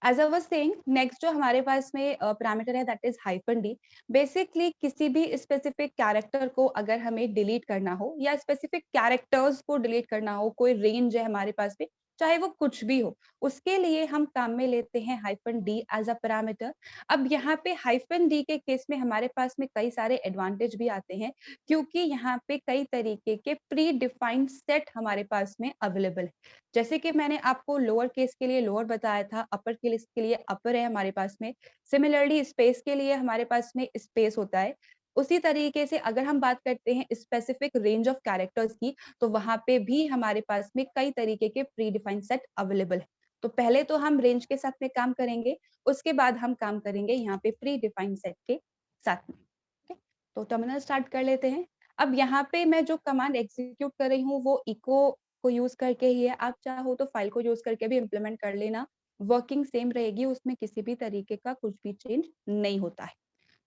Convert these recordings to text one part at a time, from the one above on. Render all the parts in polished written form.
As I was saying, next जो हमारे पास में पैरामीटर है that is hyphen D. Basically किसी भी स्पेसिफिक कैरेक्टर को अगर हमें डिलीट करना हो या स्पेसिफिक कैरेक्टर्स को डिलीट करना हो, कोई रेंज है हमारे पास में, चाहे वो कुछ भी हो, उसके लिए हम काम में लेते हैं hyphen D as a parameter. अब यहाँ पे हाइफन डी के केस में हमारे पास में कई सारे एडवांटेज भी आते हैं, क्योंकि यहाँ पे कई तरीके के प्री डिफाइंड सेट हमारे पास में अवेलेबल है। जैसे कि मैंने आपको लोअर केस के लिए लोअर बताया था, अपर केस के लिए अपर है हमारे पास में, सिमिलरली स्पेस के लिए हमारे पास में स्पेस होता है। उसी तरीके से अगर हम बात करते हैं स्पेसिफिक रेंज ऑफ कैरेक्टर्स की, तो वहां पे भी हमारे पास में कई तरीके के प्री डिफाइंड सेट अवेलेबल है। तो पहले तो हम रेंज के साथ में काम करेंगे, उसके बाद हम काम करेंगे यहाँ पे प्री डिफाइंड सेट के साथ में। ठीक है, तो टर्मिनल स्टार्ट कर लेते हैं। अब यहाँ पे मैं जो कमांड एग्जीक्यूट कर रही हूँ वो इको को यूज करके ही है। आप चाहो तो फाइल को यूज करके भी इम्प्लीमेंट कर लेना, वर्किंग सेम रहेगी, उसमें किसी भी तरीके का कुछ भी चेंज नहीं होता है।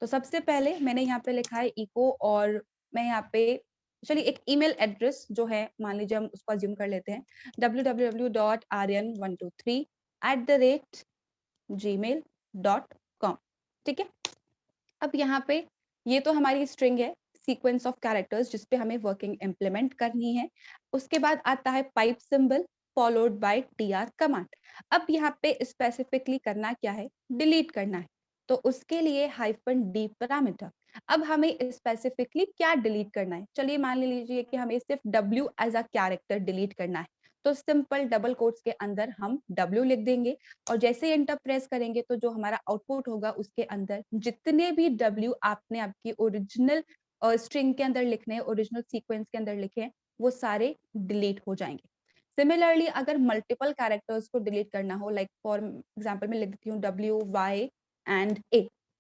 तो सबसे पहले मैंने यहाँ पे लिखा है इको, और मैं यहाँ पे चलिए एक ईमेल एड्रेस जो है, मान लीजिए हम उसको अज्यूम कर लेते हैं, www.aryan123@gmail.com। ठीक है, अब यहाँ पे ये तो हमारी स्ट्रिंग है, सीक्वेंस ऑफ कैरेक्टर्स जिसपे हमें वर्किंग इम्प्लीमेंट करनी है। उसके बाद आता है pipe symbol followed by tr command. अब यहाँ पे स्पेसिफिकली करना क्या है, डिलीट करना है। तो उसके लिए हाइफन डी पैरामीटर। अब हमें स्पेसिफिकली क्या डिलीट करना है, चलिए मान लीजिए कि हमें सिर्फ w as a character delete करना है। तो सिंपल डबल कोट्स के अंदर हम w लिख देंगे, और जैसे एंटर प्रेस करेंगे तो जो हमारा आउटपुट होगा उसके अंदर जितने भी W आपने आपकी ओरिजिनल स्ट्रिंग के अंदर लिखने हैं, ओरिजिनल सीक्वेंस के अंदर लिखे हैं, वो सारे डिलीट हो जाएंगे। सिमिलरली अगर मल्टीपल कैरेक्टर्स को डिलीट करना हो, लाइक फॉर एग्जांपल मैं लिख देती हूँ WY&A।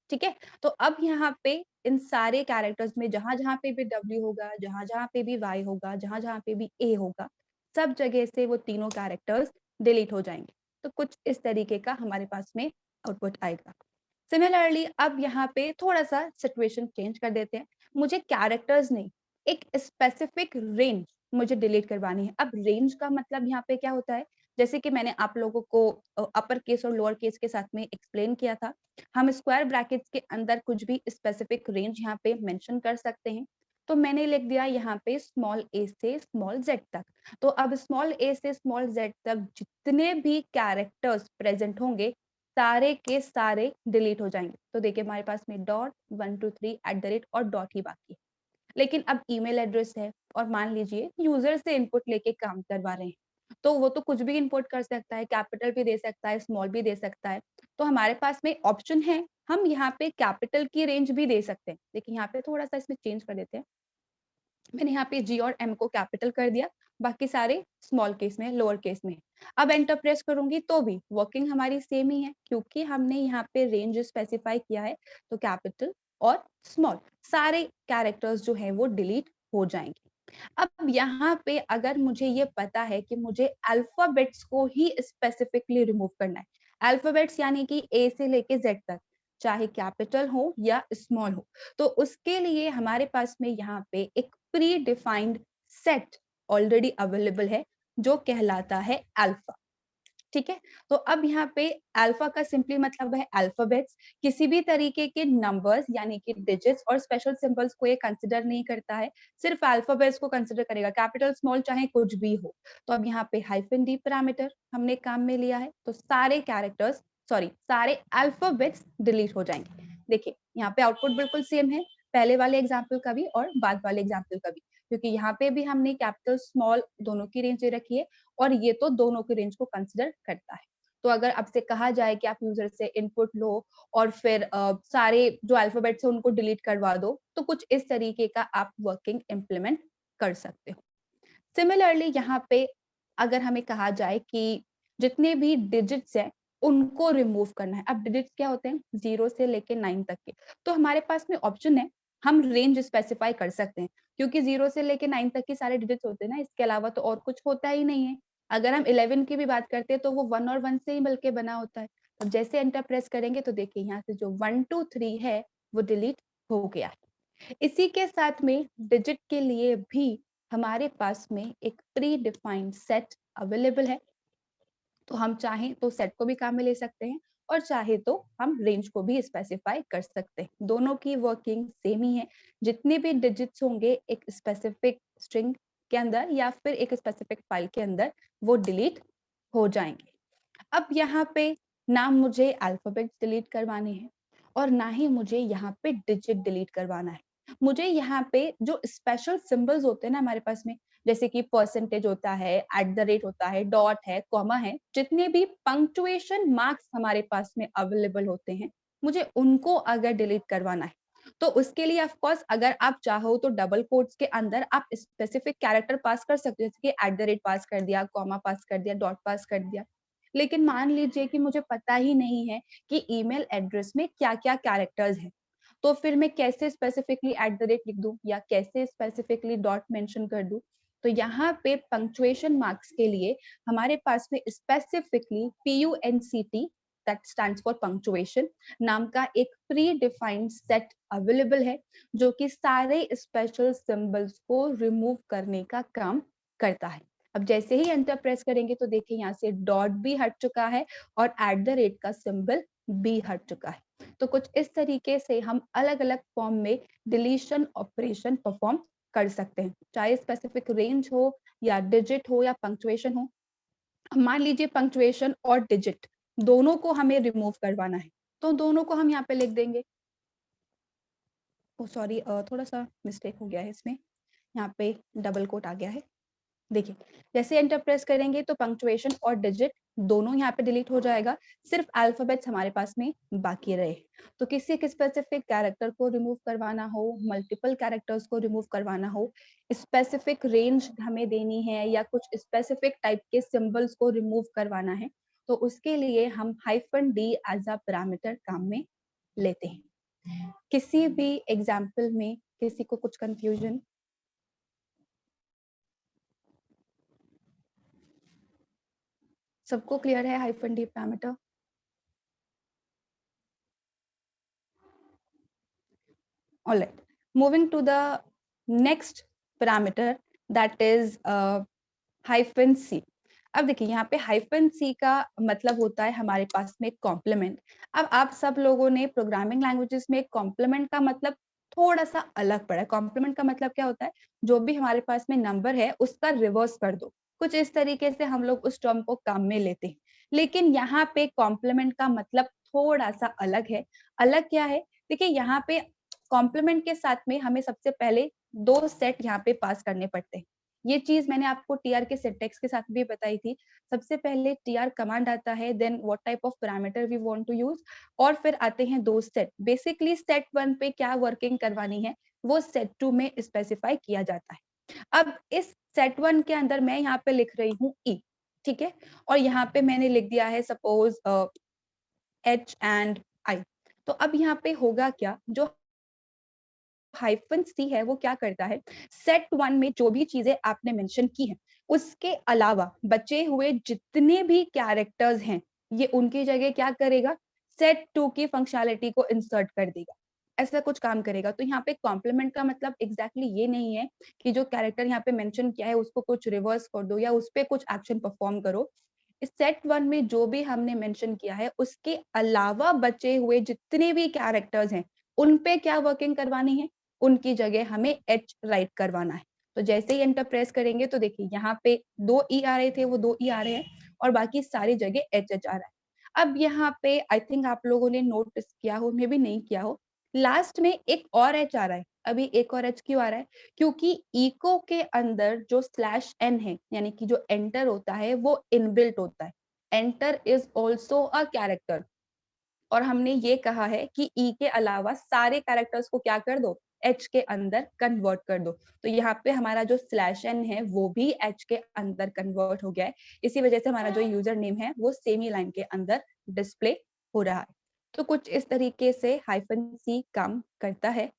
ठीक है, तो अब यहाँ पे इन सारे कैरेक्टर्स में जहां जहां पे भी W होगा, जहां जहां पे भी Y होगा, जहां जहां पे भी A होगा, सब जगह से वो तीनों कैरेक्टर्स डिलीट हो जाएंगे। तो कुछ इस तरीके का हमारे पास में आउटपुट आएगा। सिमिलरली अब यहाँ पे थोड़ा सा सिचुएशन चेंज कर देते हैं, मुझे कैरेक्टर्स नहीं, एक स्पेसिफिक रेंज मुझे डिलीट करवानी है। अब रेंज का मतलब यहाँ पे क्या होता है, जैसे कि मैंने आप लोगों को अपर केस और लोअर केस के साथ में एक्सप्लेन किया था, हम स्क्वायर ब्रैकेट्स के अंदर कुछ भी स्पेसिफिक रेंज यहाँ पे मेंशन कर सकते हैं। तो मैंने लिख दिया यहाँ पे स्मॉल a से स्मॉल z तक। तो अब स्मॉल a से स्मॉल z तक जितने भी कैरेक्टर्स प्रेजेंट होंगे, सारे के सारे डिलीट हो जाएंगे। तो देखिए हमारे पास में .123 और डॉट ही बाकी है। लेकिन अब ईमेल एड्रेस है, और मान लीजिए यूजर से इनपुट लेके काम करवा रहे हैं, तो वो तो कुछ भी इनपुट कर सकता है, कैपिटल भी दे सकता है, स्मॉल भी दे सकता है। तो हमारे पास में ऑप्शन है, हम यहाँ पे कैपिटल की रेंज भी दे सकते हैं। देखिए यहाँ पे थोड़ा सा इसमें चेंज कर देते हैं, मैंने यहाँ पे जी और एम को कैपिटल कर दिया, बाकी सारे स्मॉल केस में, लोअर केस में। अब एंटर प्रेस करूंगी तो भी वर्किंग हमारी सेम ही है, क्योंकि हमने यहाँ पे रेंज स्पेसिफाई किया है। तो कैपिटल और स्मॉल सारे कैरेक्टर्स जो है वो डिलीट हो जाएंगे। अब यहाँ पे अगर मुझे ये पता है कि मुझे अल्फाबेट्स को ही स्पेसिफिकली रिमूव करना है, अल्फाबेट्स यानी कि ए से लेके जेड तक, चाहे कैपिटल हो या स्मॉल हो, तो उसके लिए हमारे पास में यहाँ पे एक pre defined set already available है, जो कहलाता है अल्फा। ठीक है, तो अब यहाँ पे अल्फा का सिंपली मतलब है अल्फाबेट्स, किसी भी तरीके के नंबर्स यानी कि डिजिट्स और स्पेशल सिंबल्स को ये कंसिडर नहीं करता है, सिर्फ अल्फाबेट्स को कंसिडर करेगा, कैपिटल स्मॉल चाहे कुछ भी हो। तो अब यहाँ पे हाइफन डी पैरामीटर हमने काम में लिया है, तो सारे कैरेक्टर्स, सॉरी सारे अल्फाबेट्स डिलीट हो जाएंगे। देखिए यहाँ पे आउटपुट बिल्कुल सेम है, पहले वाले एग्जाम्पल का भी और बाद वाले एग्जाम्पल का भी, क्योंकि यहाँ पे भी हमने कैपिटल स्मॉल दोनों की रेंज दे रखी है, और ये तो दोनों की रेंज को कंसिडर करता है। तो अगर आपसे कहा जाए कि आप यूजर से इनपुट लो और फिर सारे जो अल्फाबेट्स है उनको डिलीट करवा दो, तो कुछ इस तरीके का आप वर्किंग इम्प्लीमेंट कर सकते हो। सिमिलरली यहाँ पे अगर हमें कहा जाए कि जितने भी डिजिट्स हैं उनको रिमूव करना है। अब डिजिट्स क्या होते हैं, 0 से लेके 9 तक के। तो हमारे पास में ऑप्शन है, हम रेंज स्पेसिफाई कर सकते हैं, क्योंकि 0 से लेके 9 तक के सारे डिजिट्स होते हैं ना, इसके अलावा तो और कुछ होता ही नहीं है। अगर हम 11 की भी बात करते हैं तो वो 1 और 1 से ही मिलके बना होता है। अब जैसे एंटर प्रेस करेंगे तो देखिए यहाँ से जो 1 2 3 है वो डिलीट हो गया है। इसी के साथ में डिजिट के लिए भी हमारे पास में एक प्री डिफाइंड सेट अवेलेबल है, तो हम चाहें तो सेट को भी काम में ले सकते हैं और चाहे तो हम रेंज को भी स्पेसिफाई कर सकते हैं। दोनों की वर्किंग सेम ही है। जितने भी डिजिट्स होंगे एक स्पेसिफिक स्ट्रिंग के अंदर या फिर एक स्पेसिफिक फाइल के अंदर वो डिलीट हो जाएंगे। अब यहाँ पे ना मुझे अल्फाबेट्स डिलीट करवाने हैं और ना ही मुझे यहाँ पे डिजिट डिलीट करवाना है। मुझे यहाँ पे जो स्पेशल सिंबल्स होते हैं ना हमारे पास में, जैसे कि परसेंटेज होता है, एट द रेट होता है, डॉट है, कॉमा है, जितने भी पंक्चुएशन मार्क्स हमारे पास में अवेलेबल होते हैं, मुझे उनको अगर डिलीट करवाना है तो उसके लिए ऑफ कोर्स अगर आप चाहो तो डबल कोट्स के अंदर आप स्पेसिफिक कैरेक्टर पास कर सकते हो, जैसे कि एट द रेट पास कर दिया, कॉमा पास कर दिया, डॉट पास कर दिया। लेकिन मान लीजिए कि मुझे पता ही नहीं है कि ईमेल एड्रेस में क्या-क्या कैरेक्टर्स हैं, तो फिर मैं कैसे स्पेसिफिकली एट द रेट लिख दूं या कैसे स्पेसिफिकली डॉट मेंशन कर दूं? तो यहाँ पे पंक्चुएशन मार्क्स के लिए हमारे पास में specifically PUNCT that stands for punctuation नाम का एक प्री डिफाइंड सेट अवेलेबल है, जो कि सारे स्पेशल सिंबल्स को रिमूव करने का काम करता है। अब जैसे ही एंटर प्रेस करेंगे तो देखिए यहाँ से डॉट भी हट चुका है और एट द रेट का सिंबल भी हट चुका है। तो कुछ इस तरीके से हम अलग-अलग फॉर्म में डिलीशन ऑपरेशन परफॉर्म कर सकते हैं, चाहे स्पेसिफिक रेंज हो या डिजिट हो या पंक्चुएशन हो। मान लीजिए पंक्चुएशन और डिजिट दोनों को हमें रिमूव करवाना है, तो दोनों को हम यहाँ पे लिख देंगे। ओह सॉरी, थोड़ा-सा मिस्टेक हो गया है इसमें, यहाँ पे डबल कोट आ गया है। देखिए, जैसे एंटर प्रेस करेंगे तो पंक्चुएशन और डिजिट दोनों यहाँ पे डिलीट हो जाएगा, सिर्फ अल्फाबेट्स हमारे पास में बाकी रहे। तो किसी एक स्पेसिफिक कैरेक्टर को रिमूव करवाना हो, मल्टीपल कैरेक्टर्स को रिमूव करवाना हो, स्पेसिफिक रेंज हमें देनी है या कुछ स्पेसिफिक टाइप के सिंबल्स को रिमूव करवाना है, तो उसके लिए हम -d एज़ अ पैरामीटर काम में लेते हैं। किसी भी एग्जाम्पल में किसी को कुछ कंफ्यूजन? सबको क्लियर है -d parameter? All right. Moving to the next parameter that is -c. अब देखिए यहाँ पे -c का मतलब होता है हमारे पास में कॉम्प्लीमेंट। अब आप सब लोगों ने प्रोग्रामिंग लैंग्वेजेस में कॉम्प्लीमेंट का मतलब थोड़ा सा अलग पढ़ा है। कॉम्प्लीमेंट का मतलब क्या होता है? जो भी हमारे पास में नंबर है उसका रिवर्स कर दो। कुछ इस तरीके से हम लोग उस टर्म को काम में लेते हैं। लेकिन यहाँ पे कॉम्प्लीमेंट का मतलब थोड़ा सा अलग है। अलग क्या है? देखिए यहाँ पे कॉम्प्लीमेंट के साथ में हमें सबसे पहले 2 सेट यहाँ पे पास करने पड़ते हैं। ये चीज़ मैंने आपको टीआर के सिंटैक्स के साथ भी बताई थी। सबसे पहले टीआर कमांड आता है, then what type of parameter we want to use और फिर आते हैं 2 सेट। बेसिकली सेट 1 पे क्या वर्किंग करवानी है, वो सेट 2 में स्पेसिफाई किया जाता है। अब इस सेट 1 के अंदर मैं यहाँ पे लिख रही हूँ ई, ठीक है? और यहाँ पे मैंने लिख दिया है सपोज़ एच एंड आई। तो अब यहाँ पे होगा क्या, जो -c है वो क्या करता है, सेट 1 में जो भी चीजें आपने मेंशन की हैं, उसके अलावा बचे हुए जितने भी कैरेक्टर्स हैं, ये उनकी जगह क्या करेगा, सेट 2 की फंक्शनैलिटी को इंसर्ट कर देगा। ऐसा कुछ काम करेगा। तो यहाँ पे कॉम्प्लीमेंट का मतलब एग्जैक्टली ये नहीं है कि जो कैरेक्टर यहाँ पे मेंशन किया है उसको कुछ रिवर्स कर दो या उस पे कुछ एक्शन परफॉर्म करो। इस सेट 1 में जो भी हमने मेंशन किया है, उसके अलावा बचे हुए जितने भी कैरेक्टर्स हैं, उन पे क्या वर्किंग करवानी है, उनकी जगह हमें एच राइट करवाना है। तो जैसे ही एंटर प्रेस करेंगे तो देखिए यहाँ पे 2 ई आ रहे थे, वो 2 ई आ रहे हैं और बाकी सारी जगह एच एच आ रहा है। अब यहाँ पे आई थिंक आप लोगों ने नोटिस किया हो, मे बी नहीं किया हो, लास्ट में एक और एच आ रहा है। अभी एक और एच क्यों आ रहा है? क्योंकि इको के अंदर जो स्लैश एन है, यानी कि जो एंटर होता है वो इनबिल्ट होता है। Enter is also a character और हमने ये कहा है कि ई के अलावा सारे कैरेक्टर्स को क्या कर दो, एच के अंदर कन्वर्ट कर दो। तो यहाँ पे हमारा जो स्लैश एन है वो भी एच के अंदर कन्वर्ट हो गया है। इसी वजह से हमारा जो यूजर नेम है वो सेमी लाइन के अंदर डिस्प्ले हो रहा है। तो कुछ इस तरीके से -c काम करता है।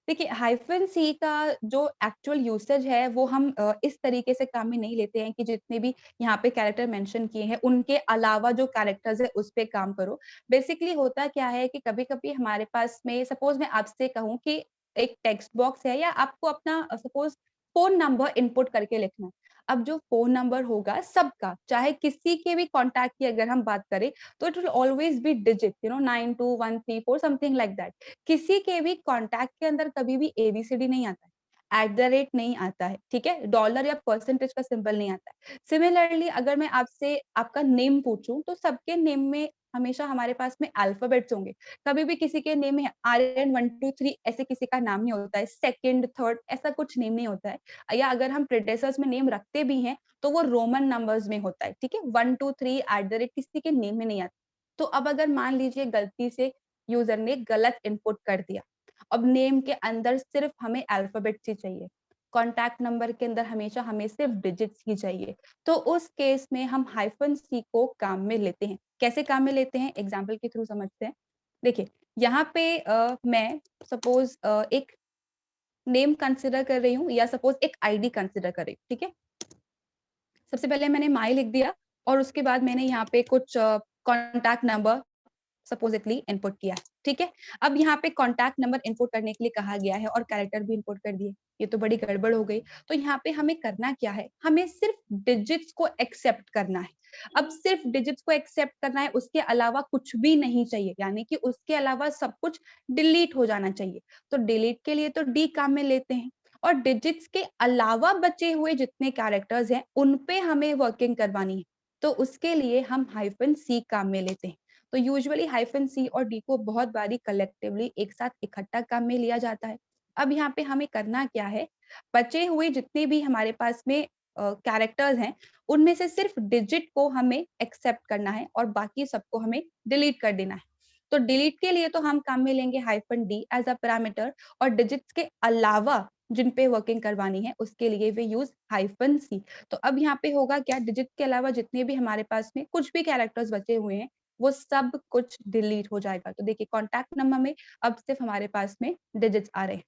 देखिए -c का जो एक्चुअल यूसेज है वो हम इस तरीके से काम में नहीं लेते हैं कि जितने भी यहाँ पे कैरेक्टर मेंशन किए हैं उनके अलावा जो कैरेक्टर्स है उस पे काम करो। बेसिकली होता क्या है कि कभी-कभी हमारे पास में सपोज मैं आपसे कहूँ कि एक टेक्स्ट बॉक्स है या आपको अपना सपोज फ़ोन नंबर इनपुट करके लिखना है। अब जो फ़ोन नंबर होगा सबका, चाहे किसी के भी कॉन्टैक्ट की अगर हम बात करें, तो it will always B digit 9213 something like that. किसी के भी कॉन्टैक्ट के अंदर कभी भी एबीसीडी नहीं आता है, एट द रेट नहीं आता है, ठीक है? डॉलर या परसेंटेज का सिंबल नहीं आता है। सिमिलरली अगर मैं आपसे आपका नेम पूछूँ, तो सबके नेम में हमेशा हमारे पास में अल्फ़ाबेट्स होंगे। कभी भी किसी के नेम में आर्यन 1 2 3 ऐसे किसी का नाम नहीं होता है, सेकंड, थर्ड ऐसा कुछ नेम नहीं होता है। या अगर हम प्रीडेसेस में नेम रखते भी हैं, तो वो रोमन नंबर्स में होता है, ठीक है? 1 2 3 एट द रेट किसी के नेम में नहीं आता। तो अब अगर मान लीजिए गलती से यूज़र ने गलत इनपुट कर दिया, अब नेम के अंदर सिर्फ हमें अल्फ़ाबेट्स ही चाहिए, कॉन्टैक्ट नंबर के अंदर हमेशा हमें सिर्फ डिजिट्स ही चाहिए, तो उस केस में हम हाइफ़न सी को काम में लेते हैं। कैसे काम में लेते हैं? एग्ज़ाम्पल के थ्रू समझते हैं। देखिए, यहाँ पे मैं सपोज़ एक नेम कंसिडर कर रही हूँ या सपोज़ एक आईडी कंसिडर कर रही हूँ, ठीक है? सबसे पहले मैंने माई लिख दिया और उसके बाद मैंने यहाँ पे कुछ कॉन्टैक्ट नंबर सपोज़िटली इनपुट किया है, ठीक है? अब यहाँ पे कॉन्टैक्ट नंबर इनपुट करने के लिए कहा गया है और कैरेक्टर भी इनपुट कर दिए। ये तो बड़ी गड़बड़ हो गई। तो यहाँ पे हमें करना क्या है? हमें सिर्फ डिजिट्स को एक्सेप्ट करना है। अब सिर्फ डिजिट्स को एक्सेप्ट करना है, उसके अलावा कुछ भी नहीं चाहिए, यानी कि उसके अलावा सब कुछ डिलीट हो जाना चाहिए। तो डिलीट के लिए तो डी काम में लेते हैं और डिजिट्स के अलावा बचे हुए जितने कैरेक्टर्स हैं, उन पे हमें वर्किंग करवानी है। तो उसके लिए हम हाइफ़न सी काम में लेते हैं। तो यूजुअली हाइफ़न सी और डी को बहुत बारी कलेक्टिवली एक साथ इकट्ठा काम में लिया जाता है। अब यहाँ पे हमें करना क्या है, बचे हुए जितने भी हमारे पास में कैरेक्टर्स हैं, उनमें से सिर्फ डिजिट को हमें एक्सेप्ट करना है और बाकी सबको हमें डिलीट कर देना है। तो डिलीट के लिए तो हम काम में लेंगे hyphen D as a parameter और डिजिट्स के अलावा जिन पे वर्किंग करवानी है, उसके लिए वी यूज़ हाइफ़न सी। तो अब यहाँ पे होगा क्या, डिजिट के अलावा जितने भी हमारे पास में कुछ भी कैरेक्टर्स बचे हुए हैं, वो सब कुछ डिलीट हो जाएगा। तो देखिए कॉन्टैक्ट नंबर में अब सिर्फ हमारे पास में डिजिट्स आ रहे हैं।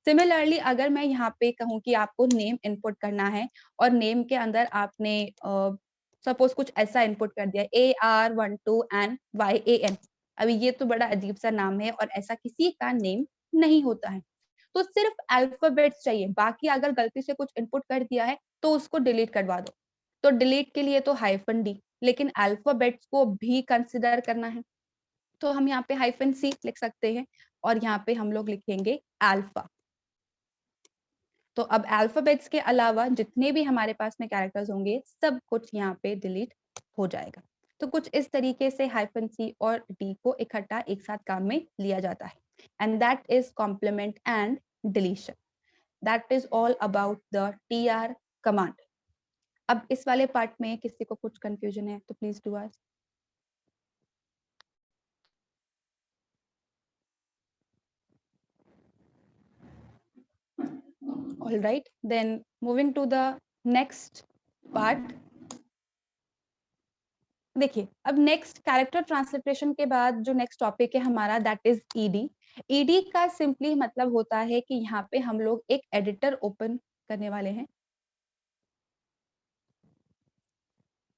सिमिलरली अगर मैं यहाँ पे कहूँ कि आपको नेम इनपुट करना है और नेम के अंदर आपने सपोज़ कुछ ऐसा इनपुट कर दिया AR12 एंड YAN। अभी ये तो बड़ा अजीब-सा नाम है और ऐसा किसी का नेम नहीं होता है। तो सिर्फ अल्फ़ाबेट्स चाहिए, बाकी अगर गलती से कुछ इनपुट कर दिया है, तो उसको डिलीट करवा दो। तो डिलीट के लिए तो हाइफ़न डी, लेकिन अल्फ़ाबेट्स को भी कंसिडर करना है, तो हम यहाँ पे हाइफ़न सी लिख सकते हैं और यहाँ पे हम लोग लिखेंगे अल्फ़ा। तो अब अल्फ़ाबेट्स के अलावा जितने भी हमारे पास में कैरेक्टर्स होंगे, सब कुछ यहाँ पे डिलीट हो जाएगा। तो कुछ इस तरीके से हाइफ़न सी और डी को इकट्ठा एक साथ काम में लिया जाता है and that is complement and deletion. That is all about the TR command. अब इस वाले पार्ट में किसी को कुछ कन्फ्यूजन है तो please do ask. All right, then moving to the next part. देखिए, अब नेक्स्ट कैरेक्टर ट्रांसलिटरेशन के बाद जो नेक्स्ट टॉपिक है हमारा दैट इज़ ईडी। ईडी का सिंपली मतलब होता है कि यहाँ पे हम लोग एक एडिटर ओपन करने वाले हैं।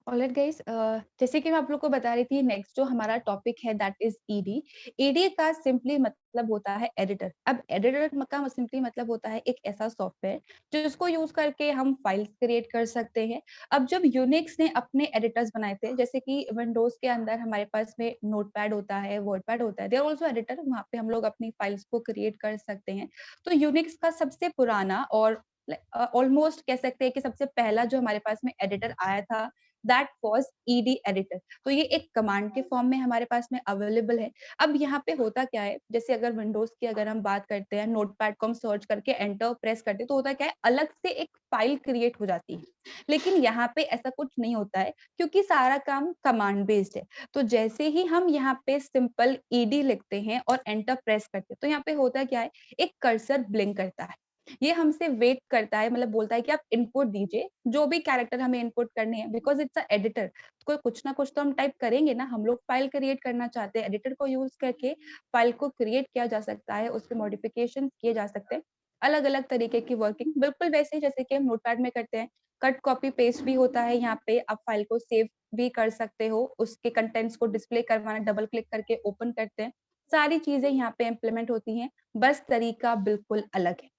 ऑलराइट गाइस, जैसे कि मैं आप लोग को बता रही थी नेक्स्ट जो हमारा टॉपिक है दैट इज ईडी। ईडी का सिंपली मतलब होता है एडिटर। अब एडिटर का सिंपली मतलब होता है एक ऐसा सॉफ्टवेयर जिसको यूज करके हम फाइल्स क्रिएट कर सकते हैं। अब जब यूनिक्स ने अपने एडिटर्स बनाए थे, जैसे कि विंडोज के अंदर हमारे पास में नोटपैड होता है, वर्डपैड होता है, देयर आल्सो एडिटर, वहाँ पे हम लोग अपनी फाइल्स को क्रिएट कर सकते हैं। तो यूनिक्स का सबसे पुराना और ऑलमोस्ट कह सकते हैं कि सबसे पहला जो हमारे पास में एडिटर आया था दैट वाज़ ईडी एडिटर। तो ये एक कमांड के फॉर्म में हमारे पास में अवेलेबल है। अब यहाँ पे होता क्या है, जैसे अगर विंडोज़ की अगर हम बात करते हैं, नोटपैड को हम सर्च करके एंटर प्रेस करते हैं, तो होता क्या है, अलग से एक फाइल क्रिएट हो जाती है। लेकिन यहाँ पे ऐसा कुछ नहीं होता है क्योंकि सारा काम कमांड बेस्ड है। तो जैसे ही हम यहाँ पे सिंपल ईडी लिखते हैं और एंटर प्रेस करते हैं, तो यहाँ पे होता क्या है, एक कर्सर ब्लिंक करता है। ये हमसे वेट करता है, मतलब बोलता है कि आप इनपुट दीजिए, जो भी कैरेक्टर हमें इनपुट करने हैं, बिकॉज़ इट्स अ एडिटर। तो कुछ ना कुछ तो हम टाइप करेंगे ना, हम लोग फाइल क्रिएट करना चाहते हैं, एडिटर को यूज़ करके फाइल को क्रिएट किया जा सकता है, उसपे मॉडिफिकेशन किए जा सकते हैं। अलग-अलग तरीके की वर्किंग बिल्कुल वैसे ही जैसे कि हम नोटपैड में करते हैं। कट, कॉपी, पेस्ट भी होता है यहाँ पे, आप फाइल को सेव भी कर सकते हो, उसके कंटेंट्स को डिस्प्ले करवाना, डबल क्लिक करके ओपन करते हैं। सारी चीज़ें यहाँ पे इम्प्लीमेंट होती हैं, बस तरीका बिल्कुल अलग है।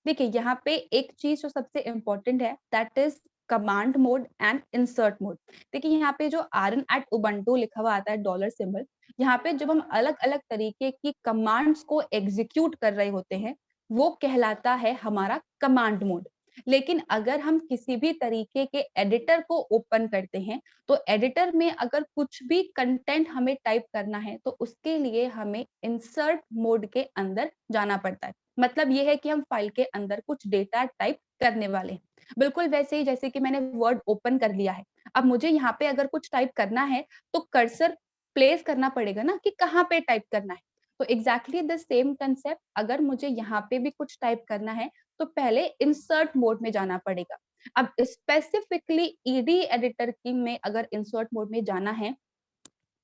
देखिए, यहाँ पे एक चीज़ जो सबसे इम्पोर्टेंट है that is command mode and insert mode. देखिए यहाँ पे जो rn at ubuntu लिखा हुआ आता है डॉलर सिंबल, यहाँ पे जब हम अलग अलग तरीके की कमांड्स को एग्जीक्यूट कर रहे होते हैं वो कहलाता है हमारा कमांड मोड। लेकिन अगर हम किसी भी तरीके के एडिटर को ओपन करते हैं तो एडिटर में अगर कुछ भी कंटेंट हमें टाइप करना है तो उसके लिए हमें इंसर्ट मोड के अंदर जाना पड़ता है। मतलब ये है कि हम फाइल के अंदर कुछ डेटा टाइप करने वाले हैं। बिल्कुल वैसे ही जैसे कि मैंने वर्ड ओपन कर लिया है, अब मुझे यहाँ पे अगर कुछ टाइप करना है तो कर्सर प्लेस करना पड़ेगा ना कि कहाँ पे टाइप करना है। तो एग्जैक्टली द सेम कंसेप्ट, अगर मुझे यहाँ पे भी कुछ टाइप करना है तो पहले इंसर्ट मोड में जाना पड़ेगा। अब स्पेसिफिकली ईडी एडिटर की में अगर इंसर्ट मोड में जाना है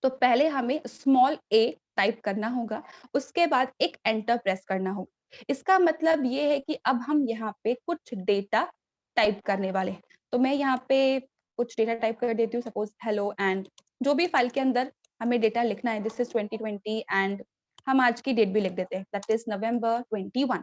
तो पहले हमें स्मॉल ए टाइप करना होगा, उसके बाद एक एंटर प्रेस करना होगा। इसका मतलब ये है कि अब हम यहाँ पे कुछ डेटा टाइप करने वाले हैं। तो मैं यहाँ पे कुछ डेटा टाइप कर देती हूँ, सपोज हेलो एंड जो भी फाइल के अंदर हमें डेटा लिखना है, दिस इज 2020 एंड हम आज की डेट भी लिख देते हैं, दैट इज नवंबर 21।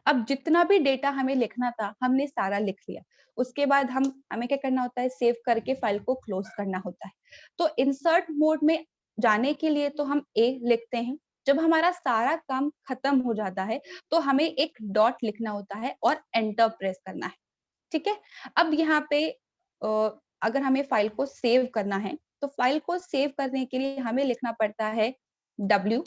अब जितना भी डेटा हमें लिखना था हमने सारा लिख लिया। उसके बाद हमें क्या करना होता है, सेव करके फाइल को क्लोज करना होता है। तो इंसर्ट मोड में जाने के लिए तो हम ए लिखते हैं। जब हमारा सारा काम खत्म हो जाता है तो हमें एक डॉट लिखना होता है और एंटर प्रेस करना है। ठीक है। अब यहाँ पे अगर हमें फाइल को सेव करना है तो फाइल को सेव करने के लिए हमें लिखना पड़ता है W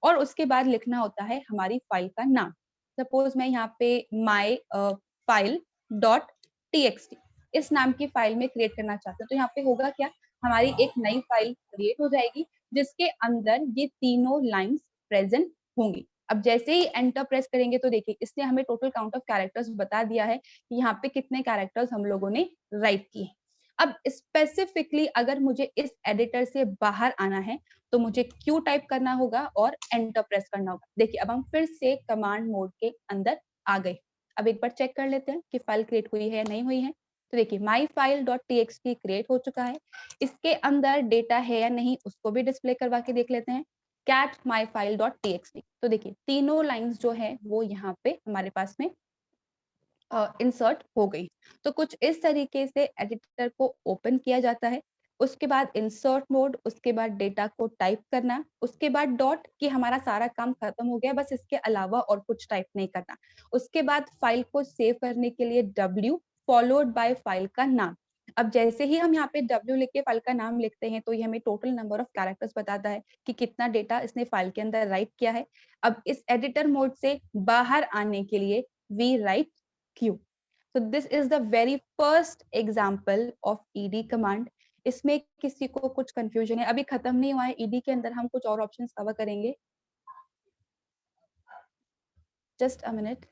और उसके बाद लिखना होता है हमारी फाइल का नाम। सपोज मैं यहाँ पे माई फाइल डॉट txt इस नाम की फाइल में क्रिएट करना चाहते हैं। तो यहाँ पे होगा क्या, हमारी एक नई फाइल क्रिएट हो जाएगी जिसके अंदर ये तीनों लाइंस प्रेजेंट होंगी। अब जैसे ही एंटर प्रेस करेंगे तो देखिए इसने हमें टोटल काउंट ऑफ कैरेक्टर्स बता दिया है कि यहाँ पे कितने कैरेक्टर्स हम लोगों ने राइट किए। अब स्पेसिफिकली अगर मुझे इस एडिटर से बाहर आना है तो मुझे क्यू टाइप करना होगा और एंटर प्रेस करना होगा। देखिए अब हम फिर से कमांड मोड के अंदर आ गए। अब एक बार चेक कर लेते हैं कि फाइल क्रिएट हुई है या नहीं हुई है। तो देखिए my file dot txt create हो चुका है। इसके अंदर डेटा है या नहीं उसको भी डिस्प्ले करवा के देख लेते हैं, cat my file dot txt। तो देखिए तीनों लाइंस जो है वो यहाँ पे हमारे पास में इंसर्ट हो गई। तो कुछ इस तरीके से एडिटर को ओपन किया जाता है। उसके बाद इंसर्ट मोड, उसके बाद डेटा को टाइप करना, उसके बाद डॉट कि हमारा सारा काम खत्म हो गया, बस इसके अलावा और कुछ टाइप नहीं करना। उसके बाद फाइल को सेव करने के लिए W फॉलोड बाय फाइल का नाम। अब जैसे ही हम यहाँ पे W लिख के फाइल का नाम लिखते हैं तो ये हमें टोटल नंबर ऑफ कैरेक्टर्स बताता है कि कितना डेटा इसने फाइल के अंदर राइट किया है। अब इस एडिटर मोड से बाहर आने के लिए we write Q. So this is the very first example of ED command. इसमें किसी को कुछ कंफ्यूजन है, अभी खत्म नहीं हुआ है। ED के अंदर हम कुछ और ऑप्शंस कवर करेंगे। Just a minute.